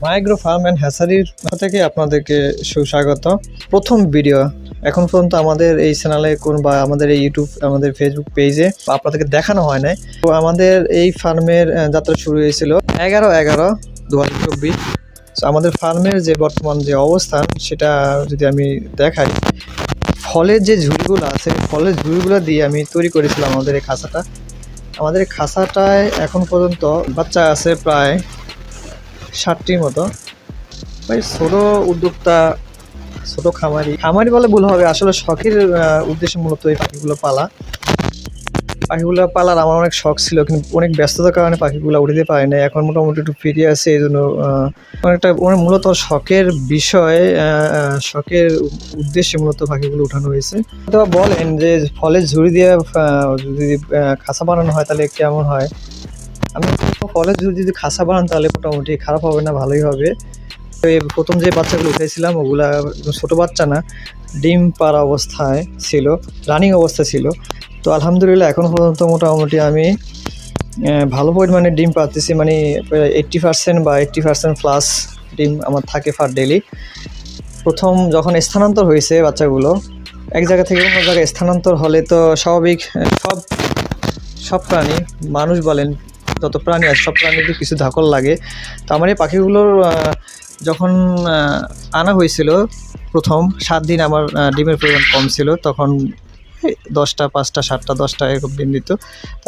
মাইগ্রো farm and হ্যাচারির থেকে আপনাদেরকে সুস্বাগত। প্রথম ভিডিও এখন পর্যন্ত আমাদের এই চ্যানেলে বা আমাদের এই ইউটিউব আমাদের ফেসবুক পেজে আপনাদেরকে দেখানো হয় নাই। তো আমাদের এই ফার্মের যাত্রা শুরু হয়েছিল 11/11/2024। আমাদের ফার্মের যে বর্তমান যে অবস্থান সেটা যদি আমি দেখাই, ফলের যে ঝুড়িগুলো আছে, ফলের ঝুড়িগুলো দিয়ে আমি তৈরি করেছিলাম আমাদের এই খাঁচাটা। আমাদের এই খাঁচাটায় এখন পর্যন্ত বাচ্চা আছে প্রায় 60টির মতো। ভাই ছোটো উদ্যোক্তা, ছোটো খামারি বলে ভুল হবে, আসলে শখের উদ্দেশ্যে মূলত এই পাখিগুলো পালার আমার অনেক শখ ছিল, কিন্তু অনেক ব্যস্ততার কারণে পাখিগুলো উঠতে পারে না। এখন মোটামুটি একটু ফিরে আসে, এই জন্য অনেকটা মূলত শখের বিষয়ে শখের উদ্দেশ্যে মূলত পাখিগুলো উঠানো হয়েছে। তো বলেন যে ফলের ঝুড়ি দিয়ে যদি খাঁচা বানানো হয় তাহলে কেমন হয়? আমি ফলের ঝুড়ি যদি খাঁচা বানান তাহলে মোটামুটি খারাপ হবে না, ভালোই হবে। প্রথম যে বাচ্চাগুলো উঠেছিলাম ওগুলা ছোটো বাচ্চা না, ডিম পাড়া অবস্থায় ছিল, রানিং অবস্থা ছিল। তো আলহামদুলিল্লাহ এখন পর্যন্ত মোটামুটি আমি ভালো পরিমাণে ডিম পাচ্ছি, মানে 80% বা 80% প্লাস ডিম আমার থাকে পার ডেলি। প্রথম যখন স্থানান্তর হয়েছে বাচ্চাগুলো এক জায়গা থেকে অন্য জায়গায় স্থানান্তর হলে তো স্বাভাবিক সব প্রাণী, মানুষ বলেন যত প্রাণী আছে সব প্রাণীদের কিছু ধকল লাগে। তো আমার এই পাখিগুলোর যখন আনা হয়েছিল প্রথম 7 দিন আমার ডিমের পরিমাণ কম ছিল, তখন 10টা 5টা 7টা 10টা এরকম ডিম দিত।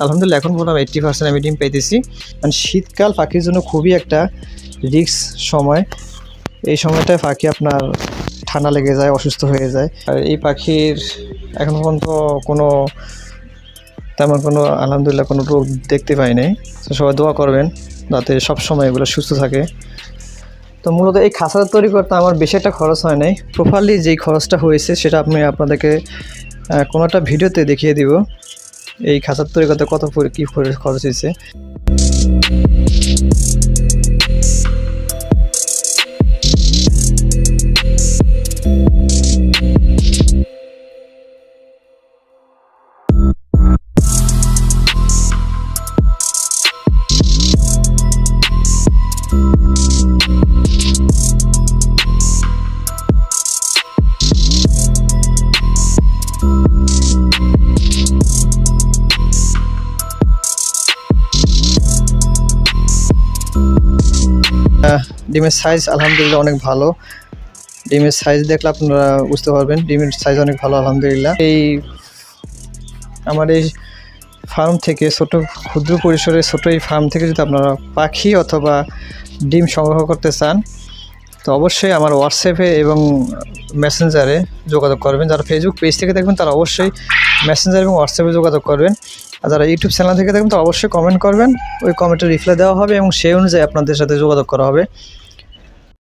আলহামদুলিল্লাহ এখন মোটামুটি 80% আমি ডিম পাইতেছি। কারণ শীতকাল পাখির জন্য খুবই একটা রিস্ক সময়। এই সময়টায় পাখি আপনার ঠান্ডা লেগে যায়, অসুস্থ হয়ে যায়। আর এই পাখির এখন পর্যন্ত তেমন কোনো আলহামদুলিল্লাহ কোনো রোগ দেখতে পাই নাই। তো সবাই দোয়া করবেন যাতে সবসময় এগুলো সুস্থ থাকে। তো মূলত এই খাঁচা তৈরি করতে আমার বেশি একটা খরচ হয় নাই। প্রপারলি যেই খরচটা হয়েছে সেটা আমি আপনাদেরকে কোনো একটা ভিডিওতে দেখিয়ে দিব, এই খাঁচা তৈরি করতে কী খরচ হয়েছে। ডিমের সাইজ আলহামদুলিল্লাহ অনেক ভালো। ডিমের সাইজ দেখলে আপনারা বুঝতে পারবেন, ডিমের সাইজ অনেক ভালো আলহামদুলিল্লাহ। আমার এই ফার্ম থেকে ক্ষুদ্র পরিসরে ছোটো এই ফার্ম থেকে যদি আপনারা পাখি অথবা ডিম সংগ্রহ করতে চান তো অবশ্যই আমার হোয়াটসঅ্যাপে এবং মেসেঞ্জারে যোগাযোগ করবেন। যারা ফেসবুক পেজ থেকে দেখবেন তারা অবশ্যই মেসেঞ্জার এবং হোয়াটসঅ্যাপে যোগাযোগ করবেন। আর যারা ইউটিউব চ্যানেল থেকে দেখবেন তারা অবশ্যই কমেন্ট করবেন, ওই কমেন্টে রিপ্লাই দেওয়া হবে এবং সেই অনুযায়ী আপনাদের সাথে যোগাযোগ করা হবে।